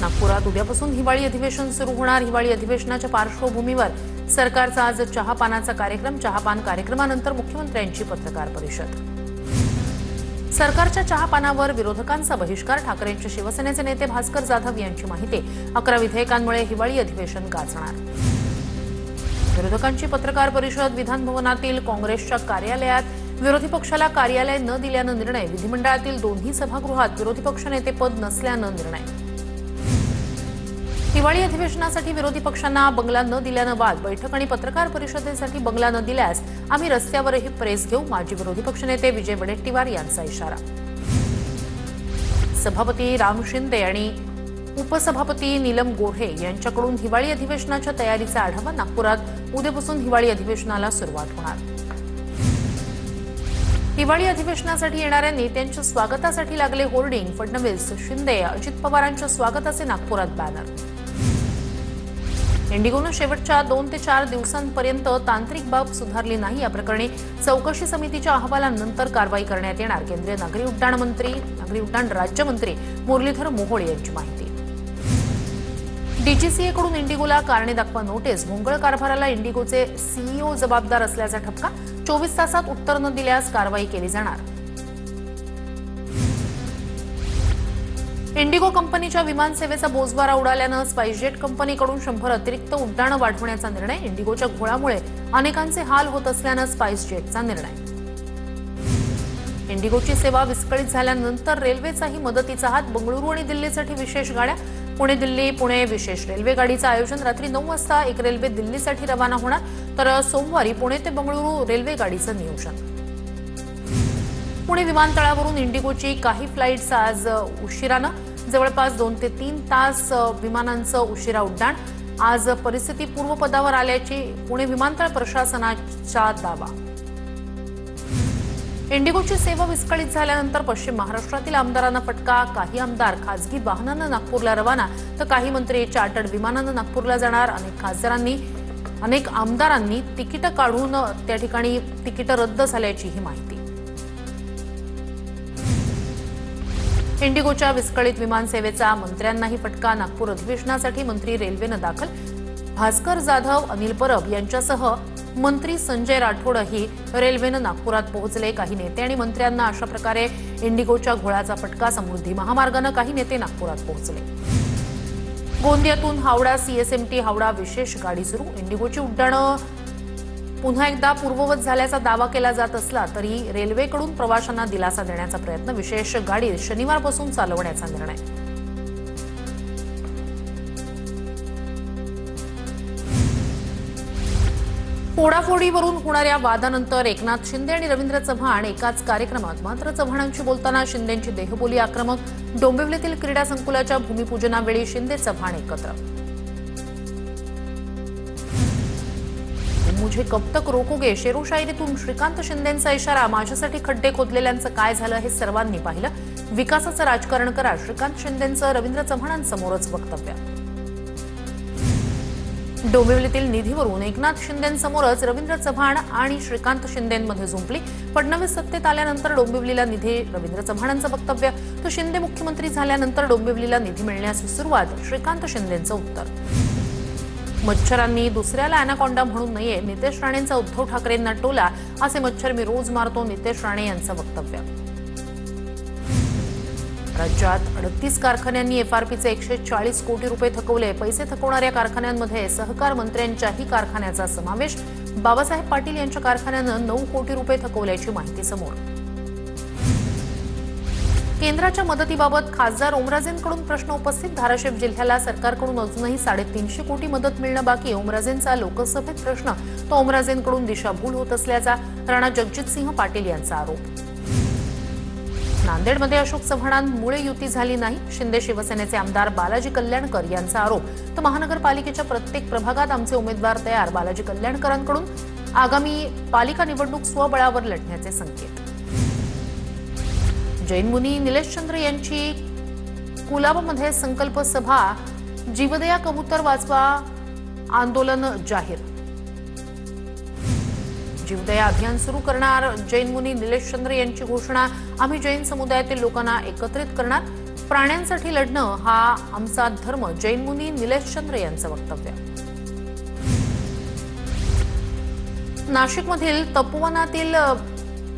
नागपुरात उद्यापासून हिवाळी अधिवेशन सुरू होणार। हिवाळी अधिवेशनाच्या पार्श्वभूमीवर सरकारचा आज चहापानाचा कार्यक्रम। चहापान कार्यक्रमानंतर मुख्यमंत्र्यांची पत्रकार परिषद। सरकारच्या चहापानावर विरोधकांचा बहिष्कार। ठाकरेंचे शिवसेनेचे नेते भास्कर जाधव यांची माहिती। 11 विधेयकांमुळे हिवाळी अधिवेशन गाजणार। विरोधकांची पत्रकार परिषद। विधान भवनातील काँग्रेसच्या कार्यालयात विरोधी पक्षाला कार्यालय न दिल्यानं निर्णय। विधिमंडळातील दोन्ही सभागृहात विरोधी पक्षनेते पद नसल्यानं निर्णय। हिवाळी अधिवेशनासाठी विरोधी पक्षांना बंगला न दिल्यानं वाद। बैठक आणि पत्रकार परिषदेसाठी बंगला न दिल्यास आम्ही रस्त्यावरही प्रेस घेऊ। माजी विरोधी पक्षनेते विजय वडेट्टीवार यांचा इशारा। सभापती राम शिंदे आणि उपसभापती नीलम गोऱ्हे यांच्याकडून हिवाळी अधिवेशनाच्या तयारीचा आढावा। नागपुरात उद्यापासून हिवाळी अधिवेशनाला सुरुवात होणार। हिवाळी अधिवेशनासाठी येणाऱ्या नेत्यांच्या स्वागतासाठी लागले होर्डिंग। फडणवीस, शिंदे, अजित पवारांच्या स्वागताचे नागपुरात बॅनर। इंडिगोनं शेवटच्या 2 ते 4 दिवसांपर्यंत तांत्रिक बाब सुधारली नाही। या प्रकरणी चौकशी समितीच्या अहवालानंतर कारवाई करण्यात येणार। केंद्रीय नागरी उड्डाण राज्यमंत्री मुरलीधर मोहोळ यांची माहिती। डीजीसीएकडून इंडिगोला कारणे दाखवा नोटीस। भोंगळ कारभाराला इंडिगोचे सीईओ जबाबदार असल्याचा ठपका। 24 तासात उत्तर न दिल्यास कारवाई केली जाणार। इंडिगो कंपनीच्या विमान सेवेचा बोजवारा उडाल्यानं स्पाइसजेट कंपनीकडून 100 अतिरिक्त उड्डाणं वाढवण्याचा निर्णय। इंडिगोच्या घोळामुळे अनेकांचे हाल होत असल्यानं स्पाइसजेटचा निर्णय। इंडिगोची सेवा विस्कळीत झाल्यानंतर रेल्वेचाही मदतीचा हात। बंगळुरू आणि दिल्लीसाठी विशेष गाड्या। पुणे दिल्ली पुणे विशेष रेल्वे गाडीचं आयोजन। रात्री 9 वाजता एक रेल्वे दिल्लीसाठी रवाना होणार, तर सोमवारी पुणे ते बंगळुरू रेल्वे गाडीचं नियोजन। पुणे विमानतळावरून इंडिगोची काही फ्लाइट्स आज उशिरानं, जवळपास 2 ते 3 तास विमानांचं उशिरा उड्डाण। आज परिस्थिती पूर्वपदावर आल्याची पुणे विमानतळ प्रशासनाचा दावा। इंडिगोची सेवा विस्कळीत झाल्यानंतर पश्चिम महाराष्ट्रातील आमदारांना फटका। काही आमदार खासगी वाहनानं नागपूरला रवाना, तर काही मंत्री चार्टर्ड विमानानं नागपूरला जाणार। अनेक आमदारांनी तिकीटं काढून त्या ठिकाणी तिकीटं रद्द झाल्याची ही माहिती। इंडिगोच्या विस्कळीत विमान सेवेचा मंत्र्यांनाही फटका। नागपूर अधिवेशनासाठी मंत्री रेल्वेनं दाखल। भास्कर जाधव, अनिल परब यांच्यासह मंत्री संजय राठोडही रेल्वेनं नागपुरात पोहोचले। काही नेते आणि मंत्र्यांना अशा प्रकारे इंडिगोच्या घोळाचा फटका। समृद्धी महामार्गानं काही नेते नागपुरात पोहोचले। गोंदियातून हावडा सीएसएमटी हावडा विशेष गाडी सुरू। इंडिगोची उड्डाणं पुन्हा एकदा पूर्ववत झाल्याचा दावा केला जात असला तरी रेल्वेकडून प्रवाशांना दिलासा देण्याचा प्रयत्न। विशेष गाडी शनिवारपासून चालवण्याचा निर्णय। फोडाफोडीवरून होणाऱ्या वादानंतर एकनाथ शिंदे आणि रवींद्र चव्हाण एकाच कार्यक्रमात। मात्र चव्हाणांशी बोलताना शिंदेंची देहबोली आक्रमक। डोंबिवलीतील क्रीडा संकुलाच्या भूमिपूजनावेळी शिंदे चव्हाण एकत्र। मुझे कब तक रोकोगे, शेरो शायरीतून श्रीकांत शिंदेंचा इशारा। माझ्यासाठी खड्डे खोदलेल्यांचं काय झालं हे सर्वांनी पाहिलं। विकासाचं राजकारण करा, श्रीकांत शिंदेंचं रवींद्र चव्हाणांसमोरच वक्तव्य। डोंबिवलीतील निधीवरून एकनाथ शिंदेंसमोरच रवींद्र चव्हाण आणि श्रीकांत शिंदेंमध्ये जुंपली। फडणवीस सत्तेत आल्यानंतर डोंबिवलीला निधी, रवींद्र चव्हाणांचं वक्तव्य। तर शिंदे मुख्यमंत्री झाल्यानंतर डोंबिवलीला निधी मिळण्यास सुरुवात, श्रीकांत शिंदेंचं उत्तर। मच्छरांनी दुसऱ्याला अॅनाकोंडा म्हणू नये, नितेश राणेंचा उद्धव ठाकरेंना टोला। असे मच्छर मी रोज मारतो, नितेश राणे यांचं वक्तव्य। राज्यात 38 कारखान्यांनी एफआरपीचे 140 कोटी रुपये थकवले। पैसे थकवणाऱ्या कारखान्यांमध्ये सहकार मंत्र्यांच्याही कारखान्याचा समावेश। बाबासाहेब पाटील यांच्या कारखान्यानं 9 कोटी रुपये थकवल्याची माहिती समोर। केंद्राच्या मदतीबाबत खासदार ओमराजेंकडून प्रश्न उपस्थित। धाराशिव जिल्ह्याला सरकारकडून अजूनही 350 कोटी मदत मिळणं बाकी। ओमराजेंचा लोकसभेत प्रश्न, तो ओमराजेंकडून दिशाभूल होत असल्याचा राणा जगजितसिंह पाटील यांचा आरोप। नांदेडमध्ये अशोक चव्हाणांमुळे युती झाली नाही, शिंदे शिवसेनेचे आमदार बालाजी कल्याणकर यांचा आरोप। तर महानगरपालिकेच्या प्रत्येक प्रभागात आमचे उमेदवार तयार, बालाजी कल्याणकरांकडून आगामी पालिका निवडणूक स्वबळावर लढण्याचे संकेत। जैन मुनी निलेशचंद्र यांची कुलाबामध्ये संकल्प सभा। जीवदया कबूतर वाचवा आंदोलन जाहीर। जीवदया अभियान सुरू करणार जैन मुनी निलेशचंद्र यांची घोषणा। आम्ही जैन समुदायातील लोकांना एकत्रित करणार। प्राण्यांसाठी लढणं हा आमचा धर्म, जैन मुनी निलेशचंद्र यांचं वक्तव्य. नाशिकमधील तपोवनातील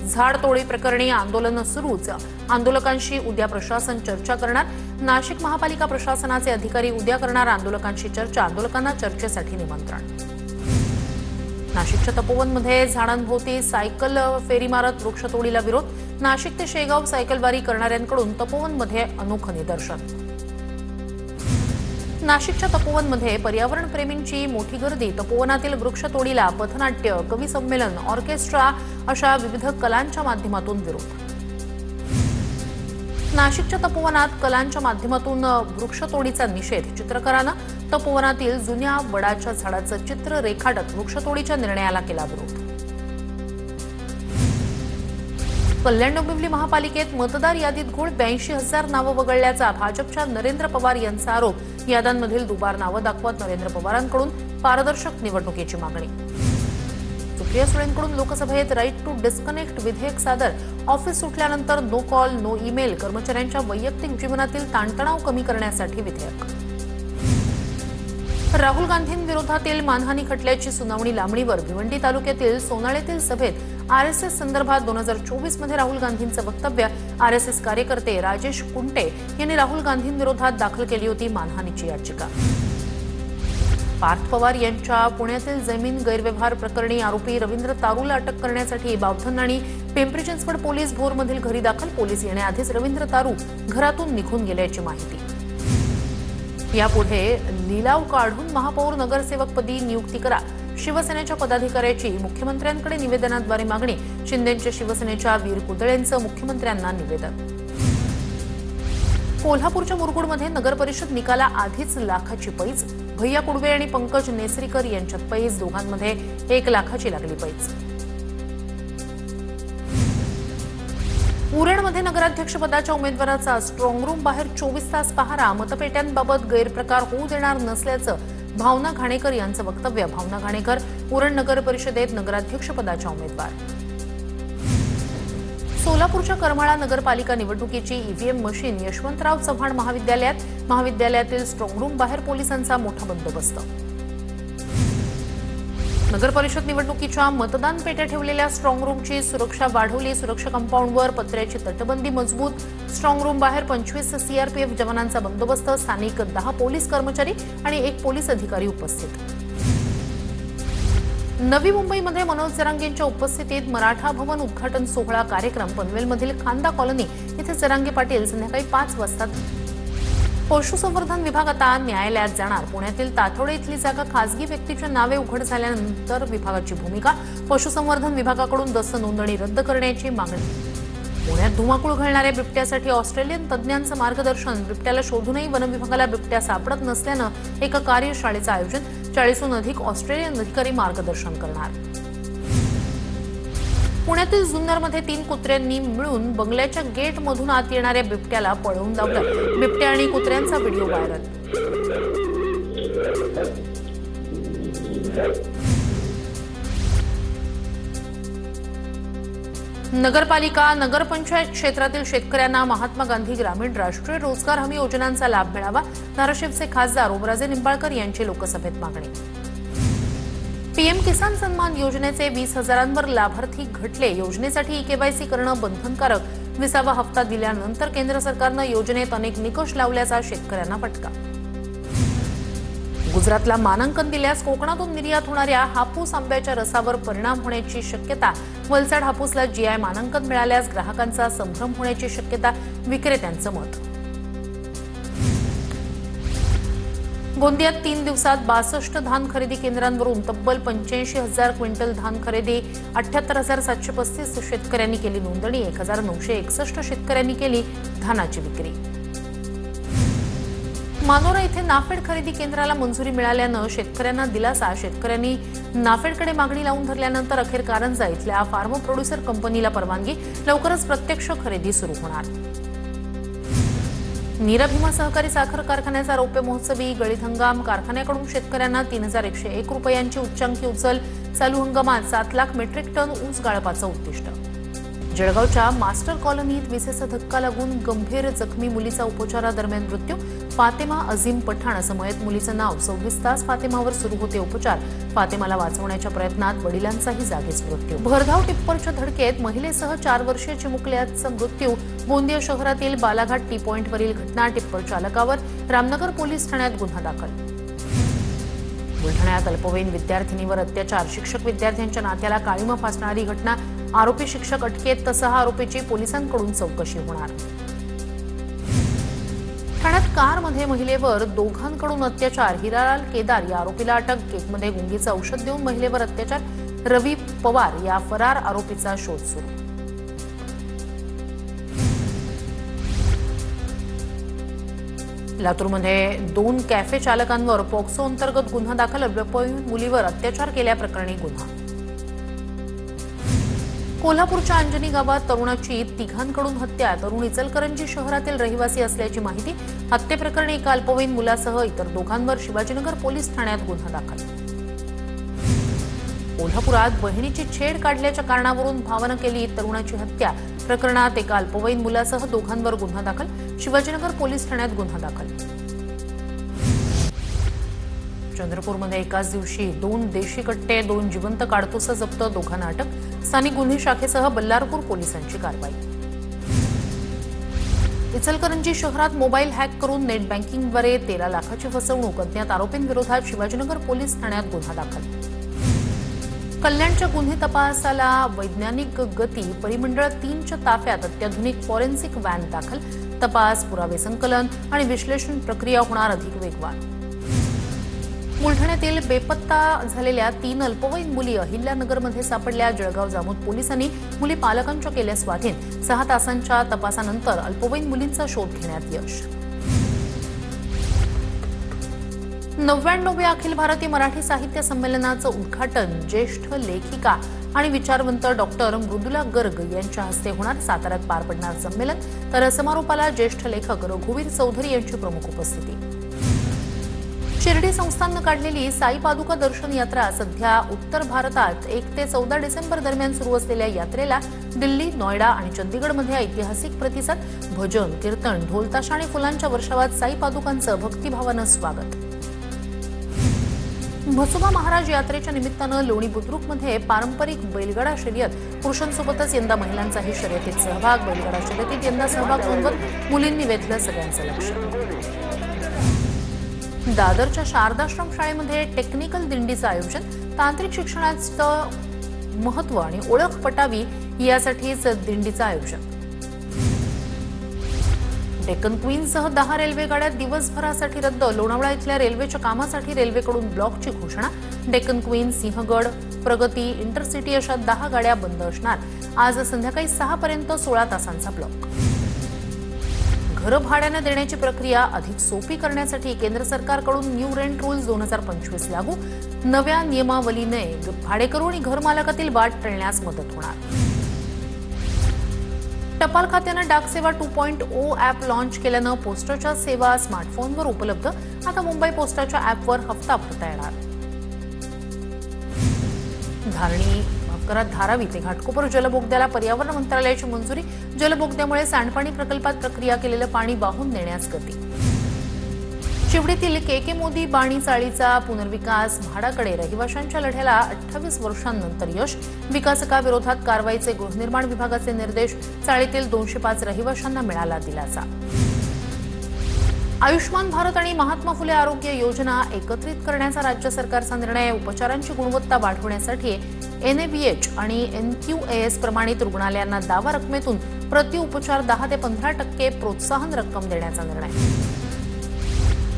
झाडतोडी प्रकरणी आंदोलन सुरूच. आंदोलकांशी उद्या प्रशासन चर्चा करणार. नाशिक महापालिका प्रशासनाचे अधिकारी उद्या करणार आंदोलकांशी चर्चा. आंदोलकांना चर्चेसाठी निमंत्रण. नाशिकच्या तपोवनमध्ये झाडांभोवती सायकल फेरी मारत वृक्षतोडीला विरोध. नाशिक ते शेगाव सायकलवारी करणाऱ्यांकडून तपोवनमध्ये अनोखं निदर्शन. नाशिकच्या तपोवनमध्ये पर्यावरणप्रेमींची मोठी गर्दी. तपोवनातील वृक्षतोडीला पथनाट्य, कवी संमेलन, ऑर्केस्ट्रा अशा विविध कलांच्या माध्यमातून विरोध. नाशिकच्या तपोवनात कलांच्या माध्यमातून वृक्षतोडीचा निषेध. चित्रकारानं तपोवनातील जुन्या वडाच्या झाडाचं चित्र रेखाटत वृक्षतोडीच्या निर्णयाला केला विरोध. कल्याण डोंबिवली महापालिकेत मतदार यादीत घोळ. 82,000 नावं वगळल्याचा भाजपच्या नरेंद्र पवार यांचा आरोप. याद्यांमधील दुबार नावं दाखवत नरेंद्र पवारांकडून पारदर्शक निवडणुकीची मागणी. सुप्रिया सुळेंकडून लोकसभेत राईट टू डिस्कनेक्ट विधेयक सादर. ऑफिस सुटल्यानंतर नो कॉल नो ईमेल. कर्मचाऱ्यांच्या वैयक्तिक जीवनातील ताणतणाव कमी करण्यासाठी विधेयक. राहुल गांधींविरोधातील मानहानी खटल्याची सुनावणी लांबणीवर. भिवंडी तालुक्यातील सोनाळेतील सभेत आरएसएस संदर्भात 2024 मध्ये राहुल गांधींचं वक्तव्य. आरएसएस कार्यकर्ते राजेश कुंटे यांनी राहुल गांधींविरोधात दाखल केली होती मानहानीची याचिका. पार्थ पवार यांच्या पुण्यातील जमीन गैरव्यवहार प्रकरणी आरोपी रवींद्र तारूला अटक करण्यासाठी बावधन आणि पिंपरी चिंचवड पोलीस भोरमधील घरी दाखल. पोलीस येण्याआधीच रवींद्र तारू घरातून निघून गेल्याची माहिती. यापुढे लिलाव काढून महापौर नगरसेवकपदी नियुक्ती करा. शिवसेनेच्या पदाधिकाऱ्याची मुख्यमंत्र्यांकडे निवेदनाद्वारे मागणी. शिंदेच्या शिवसेनेच्या वीर कुदळेंचं मुख्यमंत्र्यांना निवेदन. कोल्हापूरच्या मुरगुडमध्ये नगरपरिषद निकाला आधीच लाखाची पैज. भैया कुडवे आणि पंकज नेसरीकर यांच्यात पैज. दोघांमध्ये 1 लाखाची लागली पैज. उरणमध्ये नगराध्यक्षपदाच्या उमेदवाराचा स्ट्रॉंग रूम बाहेर 24 तास पहारा. मतपेट्यांबाबत गैरप्रकार होऊ देणार नसल्याचं भावना घाणेकर यांचं वक्तव्य. भावना घाणेकर उरण नगर परिषदेत नगराध्यक्षपदाच्या उमेदवार. सोलापूरच्या करमाळा नगरपालिका निवडणुकीची ईव्हीएम मशीन यशवंतराव चव्हाण महाविद्यालयात. महाविद्यालयातील स्ट्रॉंग रूम बाहेर पोलिसांचा मोठा बंदोबस्त. नगरपरिषद निवडणुकीच्या मतदान पेट्या ठेवलेल्या स्ट्रॉंग रूमची सुरक्षा वाढवली. सुरक्षा कंपाऊंडवर पत्र्याची तटबंदी मजबूत. स्ट्रॉंग रूम बाहेर 25 सीआरपीएफ जवानांचा बंदोबस्त. स्थानिक 10 पोलीस कर्मचारी आणि 1 पोलीस अधिकारी उपस्थित. नवी मुंबईमध्ये मनोज जरांगेंच्या उपस्थितीत मराठा भवन उद्घाटन सोहळा कार्यक्रम. पनवेलमधील खांदा कॉलनी इथे जरांगे पाटील संध्याकाळी 5 वाजता. पशुसंवर्धन विभाग आता न्यायालयात जाणार. पुण्यातील ताथोडे इथली जागा खासगी व्यक्तीच्या नावे उघड झाल्यानंतर विभागाची भूमिका. पशुसंवर्धन विभागाकडून दस्त नोंदणी रद्द करण्याची मागणी. पुण्यात धुमाकूळ घालणाऱ्या बिबट्यासाठी ऑस्ट्रेलियन तज्ज्ञांचं मार्गदर्शन. बिबट्याला शोधूनही वनविभागाला बिबट्या सापडत नसल्यानं एका कार्यशाळेचं आयोजन. 40हून अधिक ऑस्ट्रेलियन अधिकारी मार्गदर्शन करणार. पुण्यातील जुन्नरमध्ये 3 कुत्र्यांनी मिळून बंगल्याच्या गेटमधून आत येणाऱ्या बिबट्याला पळवून लावलं. बिबट्या आणि कुत्र्यांचा व्हिडिओ व्हायरल. नगरपालिका नगरपंचायत क्षेत्रातील शेतकऱ्यांना महात्मा गांधी ग्रामीण राष्ट्रीय रोजगार हमी योजनांचा लाभ मिळावा. धाराशिवचे खासदार ओमराजे निंबाळकर यांची लोकसभेत मागणी. पीएम किसान सन्मान योजनेचे 20,000 लाभार्थी घटले. योजनेसाठी केवायसी करणं बंधनकारक. 20वा हप्ता दिल्यानंतर केंद्र सरकारनं योजनेत अनेक निकष लावल्याचा शेतकऱ्यांना फटका. गुजरातला मानांकन दिल्यास कोकणातून निर्यात होणाऱ्या हापूस आंब्याच्या रसावर परिणाम होण्याची शक्यता. वलसाड हापूसला जीआय मानांकन मिळाल्यास ग्राहकांचा संभ्रम होण्याची शक्यता. विक्रेत्यांचं मत. गोंदियात 3 दिवसात 62 धान खरेदी केंद्रांवरून तब्बल 85,000 क्विंटल धान खरेदी. 78,735 शेतकऱ्यांनी केली नोंदणी. 1,961 शेतकऱ्यांनी केली धानाची विक्री. मानोरा इथे नाफेड खरेदी केंद्राला मंजुरी मिळाल्यानं शेतकऱ्यांना दिलासा. शेतकऱ्यांनी नाफेडकडे मागणी लावून धरल्यानंतर अखेर कारंजा इथल्या फार्म प्रोड्युसर कंपनीला परवानगी. लवकरच प्रत्यक्ष खरेदी सुरू होणार. नीरा भीमा सहकारी साखर कारखान्याचा रौप्य महोत्सवी गळीत हंगाम. कारखान्याकडून शेतकऱ्यांना 3,101 रुपयांची उच्चांकी उचल. चालू हंगामात 7 लाख मेट्रिक टन ऊस गाळपाचं उद्दिष्ट. जळगावच्या मास्टर कॉलनीत विजेचा धक्का लागून गंभीर जखमी मुलीचा उपचारादरम्यान मृत्यू. फातेमा अझीम पठाण असं मयत मुलीचं नाव. 24 तास फातेमावर सुरू होते उपचार. फातेमाला वाचवण्याच्या प्रयत्नात वडिलांचाही जागीच मृत्यू. भरधाव टिप्परच्या धडकेत महिलेसह 4 वर्षीय चिमुकल्याचा मृत्यू. गोंदिया शहरातील बालाघाट टी पॉइंटवरील घटना. टिप्पर चालकावर रामनगर पोलीस ठाण्यात गुन्हा दाखल. बुलढाण्यात अल्पवयीन विद्यार्थिनीवर अत्याचार. शिक्षक विद्यार्थ्यांच्या नात्याला काळिमा फासणारी घटना. आरोपी शिक्षक अटकेत तर 6 आरोपीची पोलिसांकडून चौकशी होणार. ठाण्यात कारमध्ये महिलेवर दोघांकडून अत्याचार. हिरालाल केदार या आरोपीला अटक. केकमध्ये गुंगीचं औषध देऊन महिलेवर अत्याचार. रवी पवार या फरार आरोपीचा शोध सुरू. लातूरमध्ये 2 कॅफे चालकांवर पॉक्सो अंतर्गत गुन्हा दाखल. अल्पवयीन मुलीवर अत्याचार केल्याप्रकरणी गुन्हा. कोल्हापूरच्या अंजनी गावात तरुणाची 3घांकडून हत्या. तरुण इचलकरंजी शहरातील रहिवासी असल्याची माहिती. हत्येप्रकरणी एका अल्पवयीन मुलासह इतर 2घांवर शिवाजीनगर पोलीस ठाण्यात गुन्हा दाखल. कोल्हापुरात बहिणीची छेड काढल्याच्या कारणावरून भावानं केली तरुणाची हत्या. प्रकरणात एका अल्पवयीन मुलासह 2घांवर गुन्हा दाखल. शिवाजीनगर पोलीस ठाण्यात गुन्हा दाखल. चंद्रपूरमध्ये एकाच दिवशी 2 देशी कट्टे, 2 जिवंत काडतुसं जप्त. 2घांना अटक. स्थानिक गुन्हे शाखेसह बल्लारपूर पोलिसांची कारवाई. इचलकरंजी शहरात मोबाईल हॅक करून नेट बँकिंगद्वारे 13 लाखाची फसवणूक. अज्ञात आरोपींविरोधात शिवाजीनगर पोलीस ठाण्यात गुन्हा दाखल. कल्याणच्या गुन्हे तपासाला वैज्ञानिक गती. परिमंडळ 3च्या ताफ्यात अत्याधुनिक फॉरेन्सिक व्हॅन दाखल. तपास, पुरावे संकलन आणि विश्लेषण प्रक्रिया होणार अधिक वेगवान. बुलढाण्यातील बेपत्ता झालेल्या 3 अल्पवयीन मुली अहिल्यानगरमध्ये सापडल्या. जळगाव जामोद पोलिसांनी मुली पालकांच्या केल्या स्वाधीन. 6 तासांच्या तपासानंतर अल्पवयीन मुलींचा शोध घेण्यात यश. 99व्या अखिल भारतीय मराठी साहित्य संमेलनाचं उद्घाटन ज्येष्ठ लेखिका आणि विचारवंत डॉक्टर मृदुला गर्ग यांच्या हस्ते होणार. साताऱ्यात पार पडणार संमेलन. तर समारोपाला ज्येष्ठ लेखक रघुवीर चौधरी यांची प्रमुख उपस्थिती. शिर्डी संस्थाननं काढलेली साई पादुका दर्शन यात्रा. सध्या उत्तर भारतात 1 ते 14 डिसेंबर दरम्यान सुरू असलेल्या यात्रेला दिल्ली, नोएडा आणि चंदीगडमध्ये ऐतिहासिक प्रतिसाद. भजन, कीर्तन, ढोलताशा आणि फुलांच्या वर्षावात साई पादुकांचं भक्तिभावानं स्वागत. म्हसोबा महाराज यात्रेच्या निमित्तानं लोणी बुद्रुकमध्ये पारंपरिक बैलगाडा शर्यत. पुरुषांसोबतच यंदा महिलांचाही शर्यतीत सहभाग. बैलगाडा शर्यतीत यंदा सहभाग नोंदवत मुलींनी वेधलं सगळ्यांचं लक्ष. दादरच्या शारदाश्रम शाळेमध्ये टेक्निकल दिंडीचं आयोजन. तांत्रिक शिक्षणाचं महत्त्व आणि ओळख पटावी यासाठीच दिंडीचं आयोजन. डेक्कन क्वीनसह 10 रेल्वे गाड्या दिवसभरासाठी रद्द. लोणावळा इथल्या रेल्वेच्या कामासाठी रेल्वेकडून ब्लॉकची घोषणा. डेक्कन क्वीन, सिंहगड, प्रगती, इंटरसिटी अशा 10 गाड्या बंद असणार. आज संध्याकाळी 6 पर्यंत 16 तासांचा ब्लॉक. घरं भाड्यानं देण्याची प्रक्रिया अधिक सोपी करण्यासाठी केंद्र सरकारकडून न्यू रेंट रूल्स 2025 लागू. नव्या नियमावलीने भाडेकरू आणि घरमालकातील वाद टळण्यास मदत होणार. टपाल खात्यानं डाक सेवा 2.0 ॲप लॉन्च केल्यानं पोस्टाच्या सेवा स्मार्टफोनवर उपलब्ध. आता मुंबई पोस्टाच्या ॲपवर हप्ता भरता येणार. धारावी ते घाटकोपर जलबोगद्याला पर्यावरण मंत्रालयाची मंजुरी. जलबोगद्यामुळे सांडपाणी प्रकल्पात प्रक्रिया केलेलं पाणी वाहून नेण्यास गती. चिवडीतील के मोदी बाणी चाळीचा पुनर्विकास. म्हाडाकडे रहिवाशांच्या लढ्याला 28 वर्षांनंतर यश. विकासकाविरोधात कारवाईचे गृहनिर्माण विभागाचे निर्देश. चाळीतील 205 रहिवाशांना मिळाला दिलासा. आयुष्मान भारत आणि महात्मा फुले आरोग्य योजना एकत्रित करण्याचा राज्य सरकारचा निर्णय. उपचारांची गुणवत्ता वाढवण्यासाठी NABH आणि NQAS प्रमाणित रुग्णालयांना दावा रकमेतून प्रति उपचार 10 ते 15% प्रोत्साहन रक्कम देण्याचा निर्णय.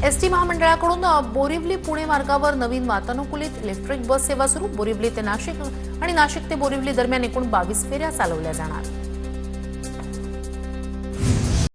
एसटी महामंडळाकडून बोरिवली पुणे मार्गावर नवीन वातानुकूलित इलेक्ट्रिक बस सेवा सुरू. बोरिवली ते नाशिक आणि नाशिक ते बोरिवली दरम्यान एकूण 22 फेऱ्या चालवल्या जाणार.